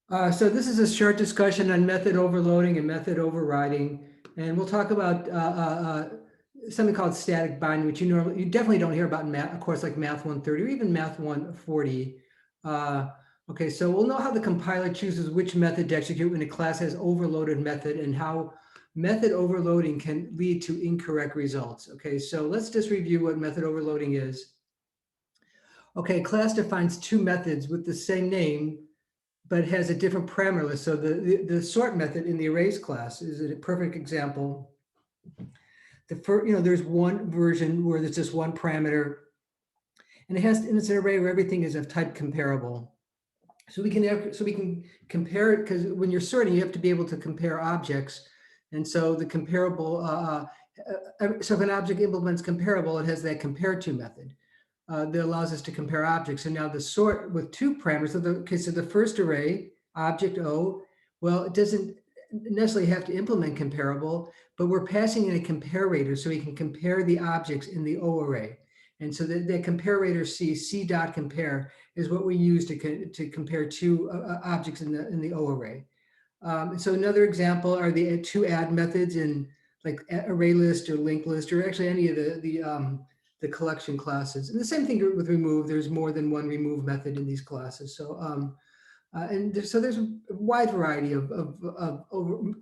So this is a short discussion on method overloading and method overriding, and we'll talk about something called static binding, which you definitely don't hear about in math, of course, like Math 130 or even Math 140. Okay, so we'll know how the compiler chooses which method to execute when a class has overloaded method and how method overloading can lead to incorrect results. Okay, so let's just review what method overloading is. Okay, class defines two methods with the same name but has a different parameter list. So the sort method in the arrays class is a perfect example. The first, there's one version where there's just one parameter, and it's an array where everything is of type comparable. So we can compare it, because when you're sorting, you have to be able to compare objects, and so the comparable. So if an object implements comparable, it has that compare to method that allows us to compare objects. And now the sort with two parameters. So the first array, object O, well, it doesn't necessarily have to implement comparable, but we're passing in a comparator so we can compare the objects in the O array. And so the comparator C dot compare is what we use to compare two objects in the O array. So another example are the two add methods in like array list or linked list, or actually any of the collection classes. And the same thing with remove. There's more than one remove method in these classes. So so there's a wide variety of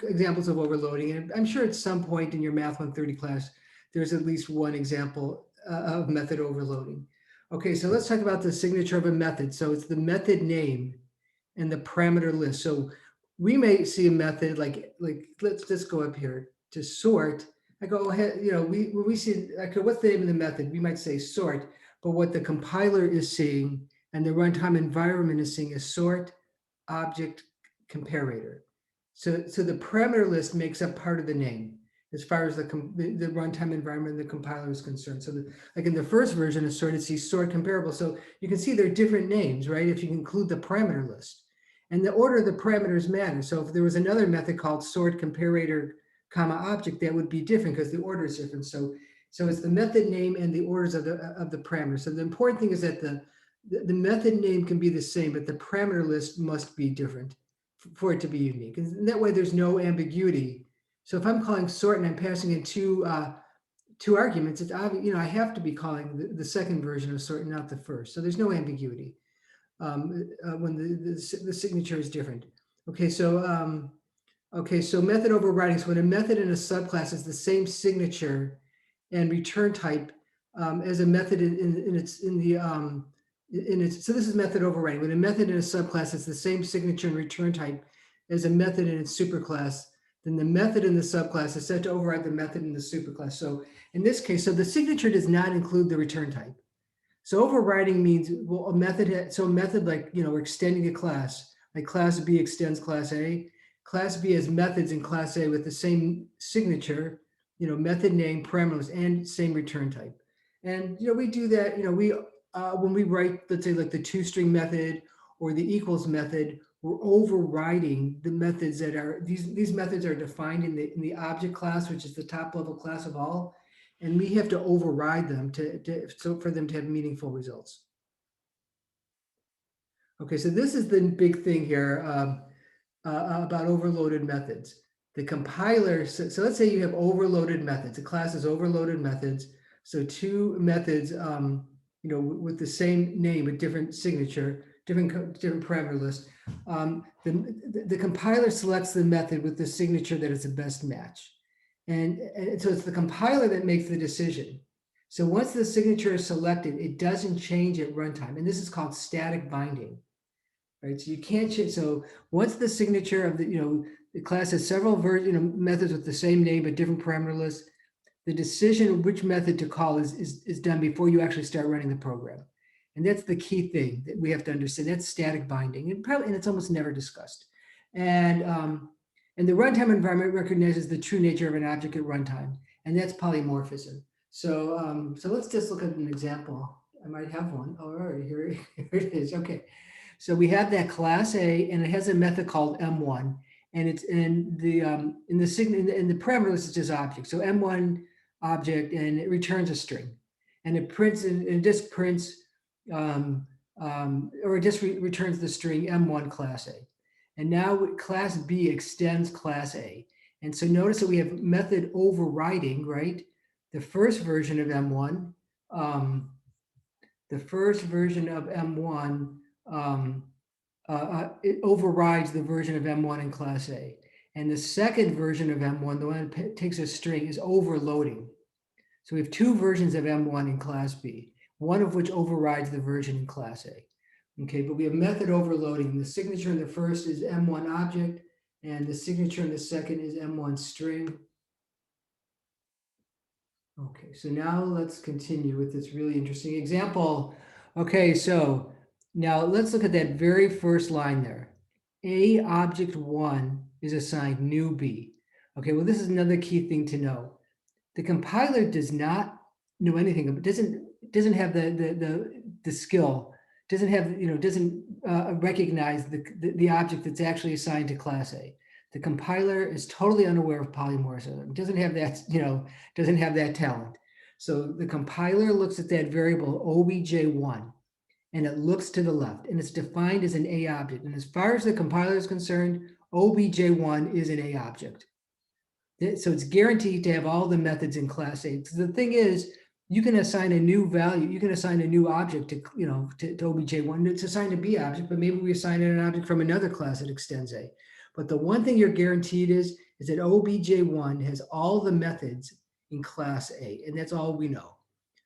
examples of overloading. And I'm sure at some point in your Math 130 class, there's at least one example of method overloading. Okay, so let's talk about the signature of a method. So it's the method name and the parameter list. So we may see a method like let's just go up here to sort. I go ahead, when we see, okay, what's the name of the method? We might say sort, but what the compiler is seeing and the runtime environment is seeing is sort object comparator. So the parameter list makes up part of the name as far as the runtime environment and the compiler is concerned. So like in the first version of sort, it's these sort comparable. So you can see they're different names, right? If you include the parameter list. And the order of the parameters matter. So if there was another method called sort comparator comma object, that would be different because the order is different. So it's the method name and the orders of the parameters. So the important thing is that the method name can be the same, but the parameter list must be different for it to be unique. And that way there's no ambiguity. So if I'm calling sort and I'm passing in two arguments, it's obvious, I have to be calling the second version of sort and not the first. So there's no ambiguity when the signature is different. Okay, so method overriding is when a method in a subclass is the same signature and return type as a method so this is method overriding. When a method in a subclass is the same signature and return type as a method in its superclass, then the method in the subclass is set to override the method in the superclass. So in this case, so the signature does not include the return type. So overriding means, well, a method like, we're extending a class, like class B extends class A. Class B has methods in class A with the same signature, method name, parameters, and same return type. And, we do that, when we write, let's say like the toString method or the equals method, we're overriding the methods that are, these methods are defined in the object class, which is the top level class of all. And we have to override them so for them to have meaningful results. Okay, so this is the big thing here about overloaded methods. The compiler, so let's say you have overloaded methods. The class is overloaded methods. So two methods, with the same name, but different signature, different parameter list. The compiler selects the method with the signature that is the best match. And so it's the compiler that makes the decision. So once the signature is selected, it doesn't change at runtime. And this is called static binding, right? So you can't change. So once the signature of the class has several methods with the same name but different parameter lists, the decision of which method to call is done before you actually start running the program. And that's the key thing that we have to understand. That's static binding, and it's almost never discussed. And the runtime environment recognizes the true nature of an object at runtime, and that's polymorphism. So let's just look at an example. I might have one. Oh, all right, here it is. Okay, so we have that class A, and it has a method called M1, and it's in the parameter list is just object. So M1 object, and it returns a string, and it prints and it just prints or it just returns the string M1 class A. And now class B extends class A. And so notice that we have method overriding, right? The first version of M1, um, um, it overrides the version of M1 in class A. And the second version of M1, the one that takes a string, is overloading. So we have two versions of M1 in class B, one of which overrides the version in class A. Okay, but we have method overloading. The signature in the first is M1 object, and the signature in the second is M1 string. Okay, so now let's continue with this really interesting example. Okay, so now let's look at that very first line there. A object 1 is assigned new B. Okay, well, this is another key thing to know. The compiler does not know anything, but doesn't have the skill, doesn't have, doesn't recognize the object that's actually assigned to class A. The compiler is totally unaware of polymorphism. Doesn't have that, doesn't have that talent. So the compiler looks at that variable obj1 and it looks to the left and it's defined as an A object. And as far as the compiler is concerned, obj1 is an A object. So it's guaranteed to have all the methods in class A. So the thing is, you can assign a new value, you can assign a new object to, to obj1. It's assigned a B object, but maybe we assign it an object from another class that extends A. But the one thing you're guaranteed is that obj1 has all the methods in class A, and that's all we know.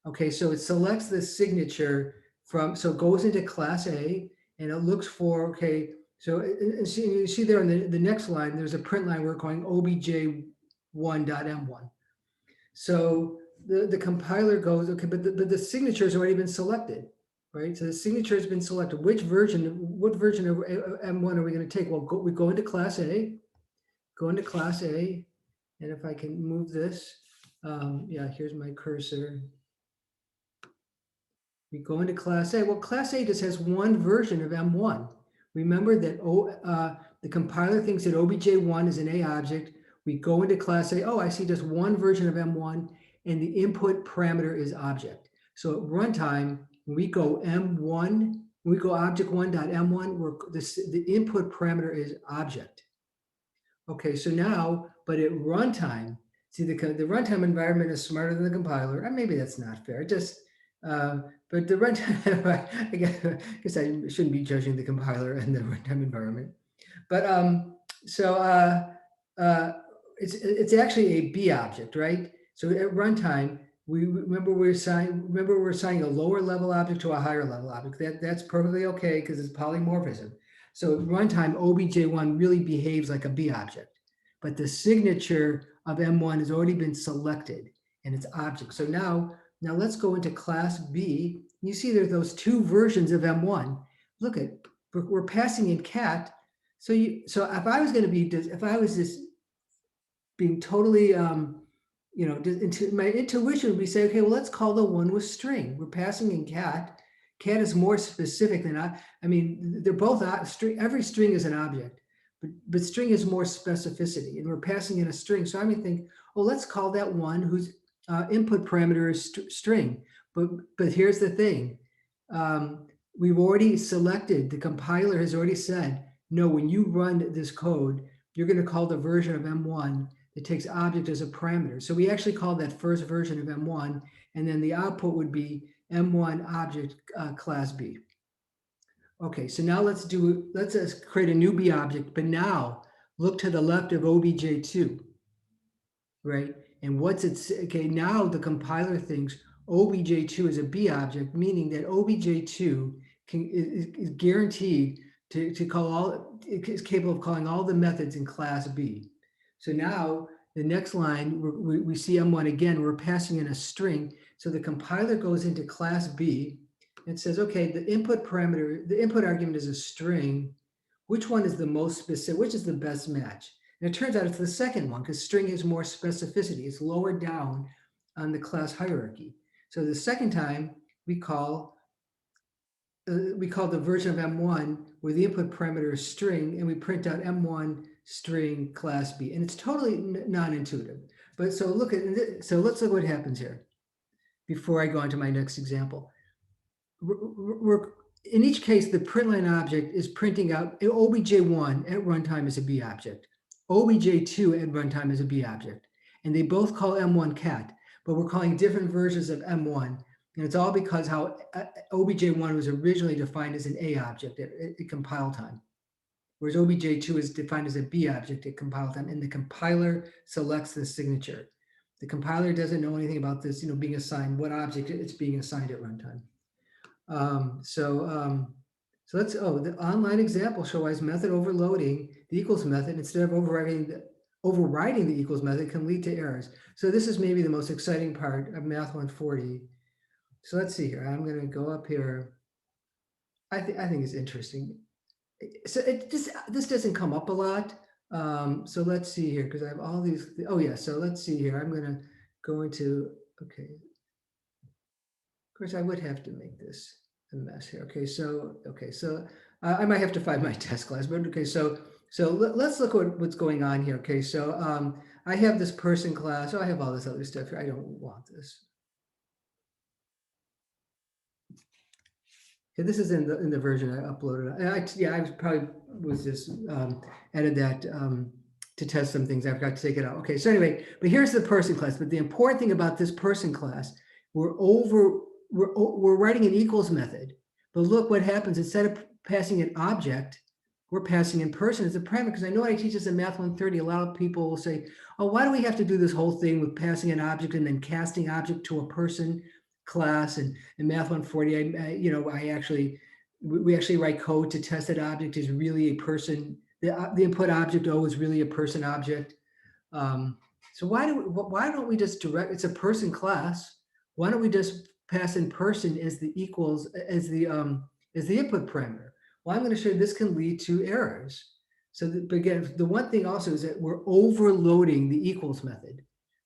Okay, so it selects the signature from, so it goes into class A, and it looks for, okay, so you see there in the next line, there's a print line we're calling obj1.m1. So the compiler goes, okay, but the signature has already been selected, right? So the signature has been selected. What version of M1 are we going to take? Well, we go into class A, and if I can move this, yeah, here's my cursor. We go into class A. Well, class A just has one version of M1. Remember that the compiler thinks that obj1 is an A object. We go into class A. Oh, I see just one version of M1, and the input parameter is object. So at runtime, when we go M1, when we go object1.m1, the input parameter is object. Okay, so now, but at runtime, see the runtime environment is smarter than the compiler. And maybe that's not fair. But the runtime, I guess I shouldn't be judging the compiler and the runtime environment. But it's actually a B object, right? So at runtime, we're assigning a lower level object to a higher level object. That's perfectly okay because it's polymorphism. So at runtime, obj1 really behaves like a B object, but the signature of M1 has already been selected and it's object. So now let's go into class B. You see there's those two versions of M1. Look at, we're passing in cat. So if I was just being totally, my intuition would be say, okay, well, let's call the one with string. We're passing in cat. Cat is more specific than I mean, they're both every string is an object, but string is more specificity, and we're passing in a string. So I may think, well, let's call that one whose input parameter is string. But here's the thing. We've already selected, the compiler has already said, no, when you run this code, you're going to call the version of M1 that takes object as a parameter. So we actually call that first version of M1, and then the output would be M1 object class B. Okay, so now let's create a new B object, but now look to the left of obj2, right? And okay, now the compiler thinks obj2 is a B object, meaning that obj2 is guaranteed to call is capable of calling all the methods in class B. So now the next line, we see M1 again, we're passing in a string. So the compiler goes into class B and says, okay, the input argument is a string. Which one is the most specific? Which is the best match? And it turns out it's the second one because string has more specificity. It's lower down on the class hierarchy. So the second time we call the version of M1 where the input parameter is string, and we print out M1 string class B, and it's totally non-intuitive. But so let's look what happens here before I go on to my next example. in each case, the println object is printing out obj1 at runtime is a B object. obj2 at runtime is a B object. And they both call M1 cat, but we're calling different versions of M1. And it's all because how obj1 was originally defined as an A object at compile time, whereas obj2 is defined as a B object at compile time, and the compiler selects the signature. The compiler doesn't know anything about this, being assigned, what object it's being assigned at runtime. So let's, the online example shows method overloading the equals method instead of overriding the equals method can lead to errors. So this is maybe the most exciting part of Math 140. So let's see here. I'm going to go up here. I think it's interesting. So this doesn't come up a lot. So let's see here, because I have all these. Oh yeah. So let's see here. I'm going to go into, okay. Of course, I would have to make this a mess here. Okay, so I might have to find my test class, but okay, so let's look at what's going on here. Okay, so I have this person class. Oh, I have all this other stuff here. I don't want this. Okay, this is in the version I uploaded. I probably was just added that to test some things. I forgot to take it out. Okay, so anyway, but here's the person class. But the important thing about this person class, we're writing an equals method, but look what happens. Instead of passing an object, we're passing in person as a parameter. Because I know I teach this in Math 130, a lot of people will say, oh, why do we have to do this whole thing with passing an object and then casting object to a person class? And in Math 140, we actually write code to test that object is really a person. The input object O is really a person object. So why don't we just direct? It's a person class. Why don't we just pass in person as the equals as the input parameter? Well, I'm going to show you this can lead to errors. So again, the one thing also is that we're overloading the equals method.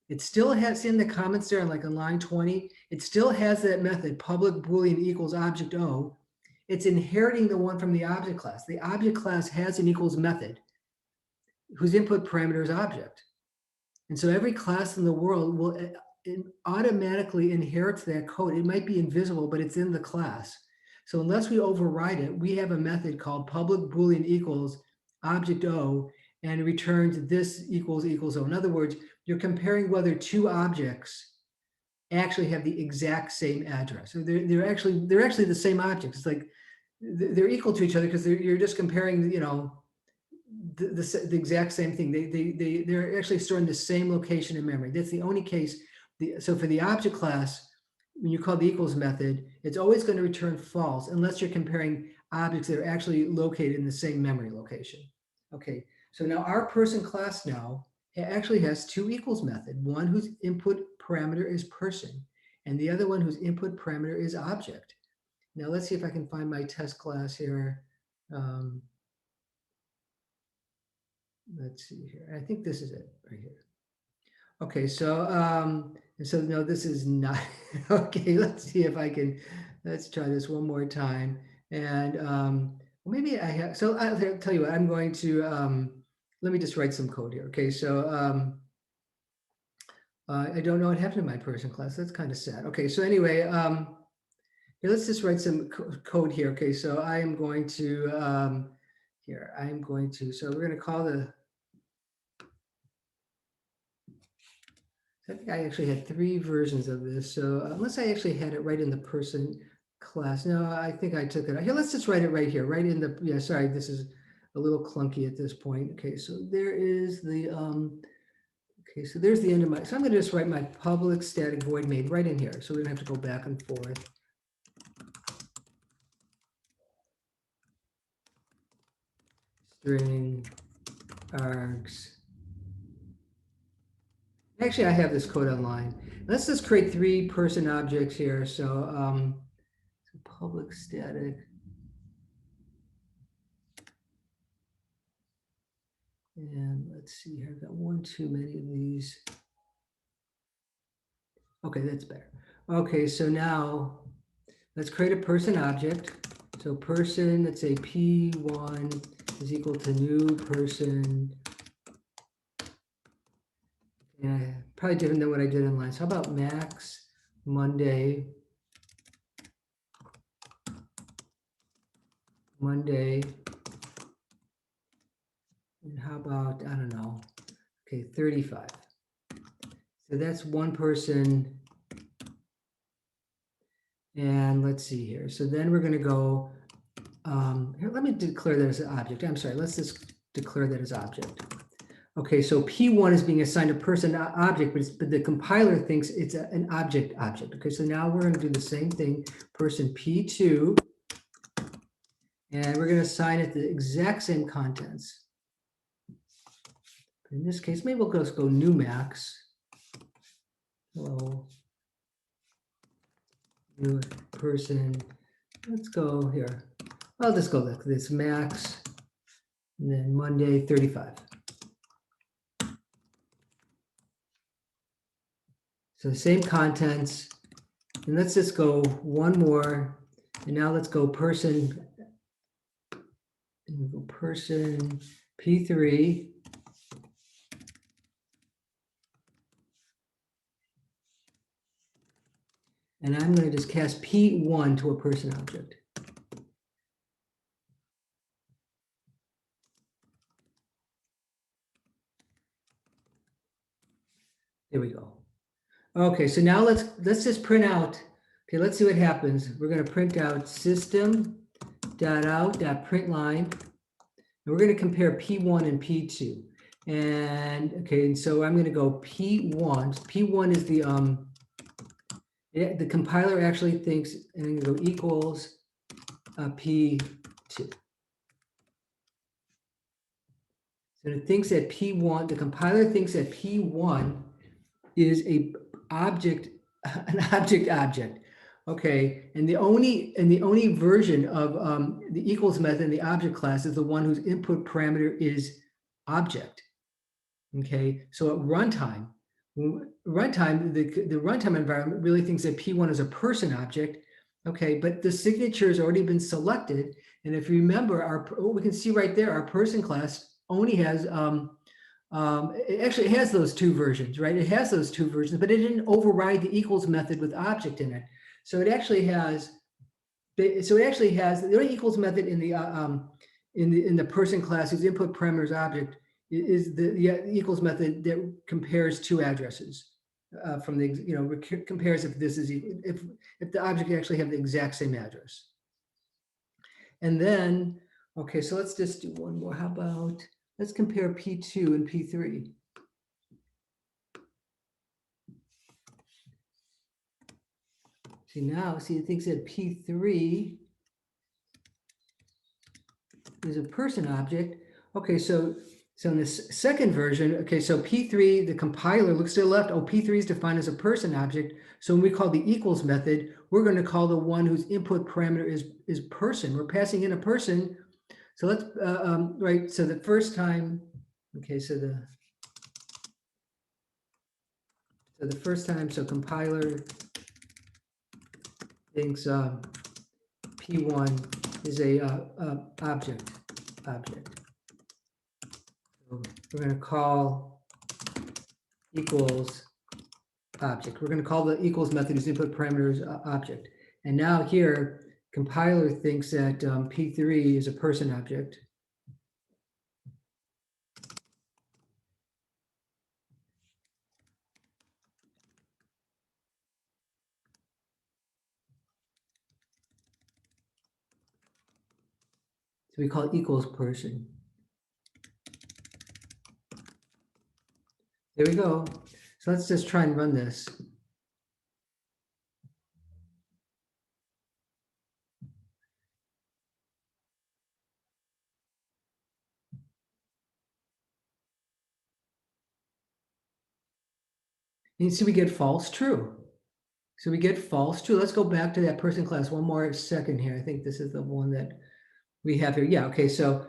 It still has in the comments there, like on line 20, it still has that method, public Boolean equals object O. It's inheriting the one from the object class. The object class has an equals method whose input parameter is object. And so every class in the world will automatically inherits that code. It might be invisible, but it's in the class. So unless we override it, we have a method called public Boolean equals object O, and it returns this equals O. In other words, you're comparing whether two objects actually have the exact same address. So they're actually the same objects. It's like they're equal to each other because you're just comparing, the exact same thing. They're actually storing the same location in memory. That's the only case. So for the object class, when you call the equals method, it's always going to return false unless you're comparing objects that are actually located in the same memory location. Okay, so now our person class now actually has two equals method, one whose input parameter is person, and the other one whose input parameter is object. Now let's see if I can find my test class here. Let's see here. I think this is it right here. Okay, so no, this is not okay. Let's see if I can. Let's try this one more time. And maybe I have. So I'll tell you what. I'm going to let me just write some code here. Okay, so I don't know what happened to my person class. That's kind of sad. Okay, so anyway, here, let's just write some code here. Okay, so I am going to here. I'm going to. So we're going to call the. I think I actually had 3 versions of this. So unless I actually had it right in the person class. No, I think I took it. Here, let's just write it right here, right in the, yeah, sorry, this is a little clunky at this point. Okay, so there is the, okay, so there's the end of my, so I'm gonna just write my public static void main right in here. So we don't have to go back and forth. String args. Actually, I have this code online. Let's just create 3 person objects here. So, public static. And let's see here, I've got one too many of these. Okay, that's better. Okay, so now let's create a person object. So person, let's say P1 is equal to new person. Yeah, probably different than what I did online. So how about Max Monday Monday. And how about, I don't know, okay, 35. So that's one person. And let's see here. So then we're going to go, here, let me declare that as an object. I'm sorry, let's just declare that as object. Okay, so P1 is being assigned a person object, but the compiler thinks it's an object. Okay, so now we're going to do the same thing, person P2, and we're going to assign it the exact same contents. In this case, maybe we'll just go new max. Hello, new person. Let's go here. I'll just go like this, max, and then Monday 35. So the same contents, and let's just go one more, and now let's go person, and we'll go person P3. And I'm going to just cast P1 to a person object. There we go. Okay, so now let's just print out. Okay, let's see what happens. We're going to print out system.out.println. And we're going to compare P1 and P2. And okay, and so I'm going to go P1. P1 is the compiler actually thinks, and I'm going to go equals P2. So it thinks that P1, the compiler thinks that P1 is an object. Okay, and the only version of the equals method in the object class is the one whose input parameter is object. Okay, so at runtime, the runtime environment really thinks that P1 is a person object. Okay, but the signature has already been selected, and if you remember, what we can see right there, our person class only has it actually has those two versions, right? It has those two versions, but it didn't override the equals method with object in it. So it actually has, the only equals method in the person class whose input parameter is object is the equals method that compares two addresses from the, compares if this is, if the object actually have the exact same address. And then, okay, so let's just do one more. How about, let's compare P2 and P3. See, it thinks that P3 is a person object. Okay, so in this second version, okay, so P3, the compiler looks to the left. Oh, P3 is defined as a person object. So when we call the equals method, we're going to call the one whose input parameter is person. We're passing in a person. So let's, right, so the first time, okay, so the first time, so compiler thinks P1 is a object. So we're going to call equals object. We're going to call the equals method whose input parameter is object. And now here, compiler thinks that P3 is a person object. So we call it equals person. There we go. So let's just try and run this. And you see we get false true. So we get false true. Let's go back to that person class one more second here. I think this is the one that we have here. Yeah, okay, so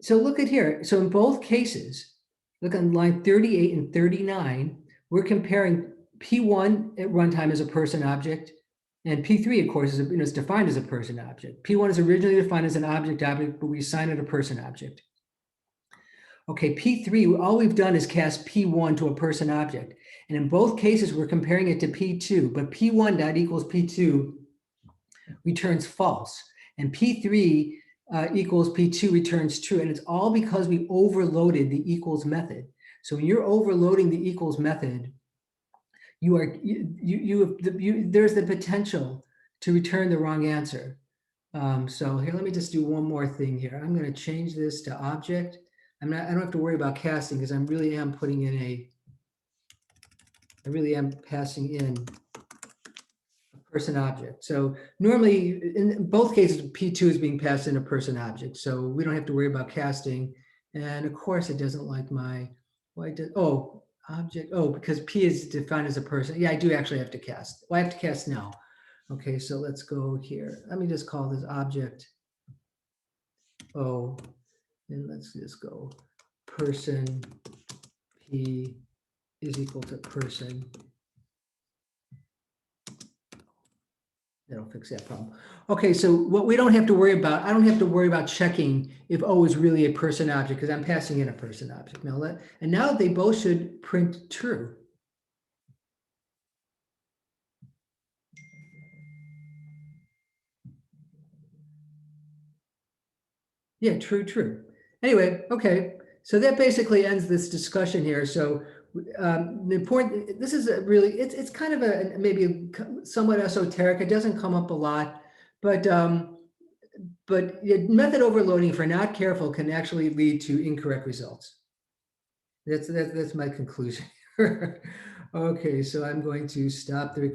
look at here. So in both cases, look on line 38 and 39, we're comparing P1 at runtime as a person object, and P3, of course, is defined as a person object. P1 is originally defined as an object, but we assign it a person object. Okay, P3, all we've done is cast P1 to a person object. And in both cases, we're comparing it to P2, but P1 dot equals P2 returns false. And P3 equals P2 returns true. And it's all because we overloaded the equals method. So when you're overloading the equals method, there's the potential to return the wrong answer. So here, let me just do one more thing here. I'm going to change this to object. I don't have to worry about casting because I really am passing in a person object. So normally in both cases, P2 is being passed in a person object. So we don't have to worry about casting. And of course it doesn't like my, object. Oh, because P is defined as a person. Yeah, I do actually have to cast. Well, I have to cast now. Okay, so let's go here. Let me just call this object O, and let's just go person P is equal to person. That'll fix that problem. Okay, so what we don't have to worry about, I don't have to worry about checking if O is really a person object because I'm passing in a person object. Now they both should print true. Yeah, true. Anyway, okay. So that basically ends this discussion here. So this is it's kind of maybe somewhat esoteric. It doesn't come up a lot, but method overloading, if we're not careful, can actually lead to incorrect results. That's my conclusion. Okay, so I'm going to stop the recording.